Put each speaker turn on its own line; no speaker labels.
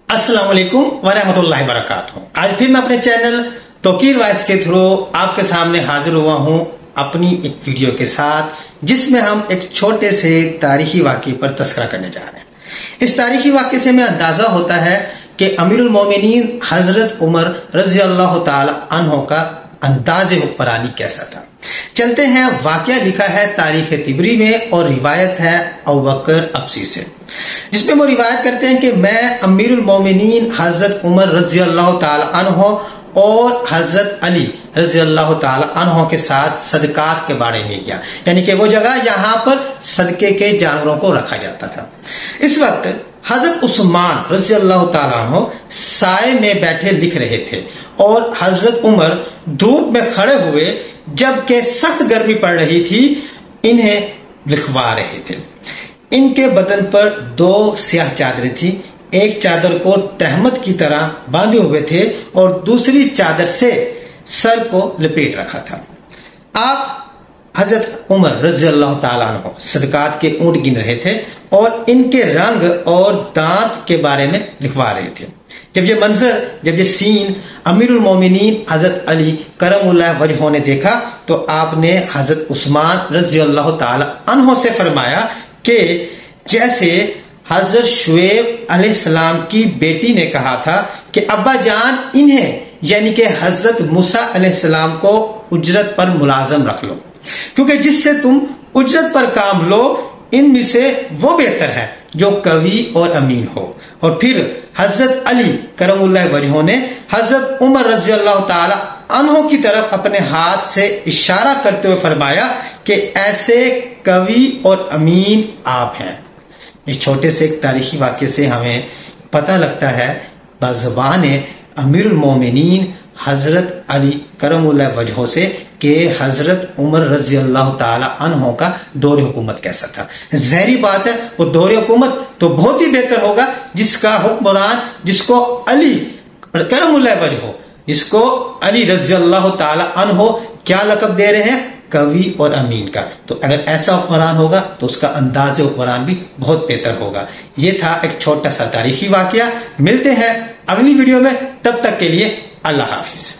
अस्सलाम वालेकुम वरहमतुल्लाहि वबरकातुहू। आज फिर मैं अपने चैनल तौकीर वॉइस के थ्रू आपके सामने हाजिर हुआ हूं अपनी एक वीडियो के साथ, जिसमें हम एक छोटे से तारीखी वाक़े पर तस्करा करने जा रहे हैं। इस तारीखी वाक़े से हमें अंदाजा होता है कि अमीरुल मोमिनीन हजरत उमर रजी अल्लाह ताला अन्हो का अंदाज़े हुक्मरानी कैसा था। चलते हैं, वाक़या लिखा है तारीख तिबरी में और रिवायत है अबू बकर अब्सी से, जिसमें वो रिवायत करते हैं कि मैं अमीरुल मोमिनीन हजरत उमर रजी अल्लाह ताला अन्हो और हजरत अली रजी अल्लाह ताला अन्हो के साथ सदकात के बारे में गया, यानी कि वो जगह यहाँ पर सदके के जानवरों को रखा जाता था। इस वक्त हजरत उस्मान रजी अल्लाह ताला अन्हो साए में बैठे लिख रहे थे और हजरत उमर धूप में खड़े हुए, जबकि सख्त गर्मी पड़ रही थी, इन्हें लिखवा रहे थे। इनके बदन पर दो स्याह चादरें थी, एक चादर को तहमद की तरह बांधे हुए थे और दूसरी चादर से सर को लपेट रखा था। आप हजरत उमर रजी अल्लाह ताला अन्हो सदकात के ऊंट गिन रहे थे और इनके रंग और दांत के बारे में लिखवा रहे थे। जब ये सीन अमीरुल मोमिनीन हजरत अली करमुल्लाह वजहो ने देखा तो आपने हजरत उस्मान रजी अल्लाह ताला अन्हो से फरमाया कि जैसे हजरत शुएब अलैहिस्सलाम की बेटी ने कहा था कि अब्बा जान इन्हें यानी कि हजरत मूसा अलैहिस्सलाम को उजरत पर मुलाजम रख लो, क्योंकि जिससे तुम उजरत पर काम लो इनमें से वो बेहतर है जो कवि और अमीन हो। और फिर हजरत अली करमुल्लाह वजहो ने हजरत उमर रजी अल्लाह ताला अन्हो की तरफ अपने हाथ से इशारा करते हुए फरमाया कि ऐसे कवि और अमीन आप हैं। इस छोटे से एक तारीखी वाक़े से हमें पता लगता है बज़ुबान अमीरुल मोमिनीन हजरत अली करमुल्लाह वजहो से कि हजरत उमर रजी अल्लाह ताला अन्हो का दौर हुकूमत कैसा था। ज़ाहिरी बात है वो दौर हुकूमत तो बहुत ही बेहतर होगा जिसका हुक्मरान, जिसको अली करमुल्लाह वजहो, जिसको अली रजी अल्लाह ताला अन्हो क्या लक़ब दे रहे हैं, कवि और अमीन का। तो अगर ऐसा हुक्मरान होगा तो उसका अंदाज़ हुक्मरान भी बहुत बेहतर होगा। ये था एक छोटा सा तारीखी वाक़या। मिलते हैं अगली वीडियो में, तब तक के लिए अल्लाह हाफिज।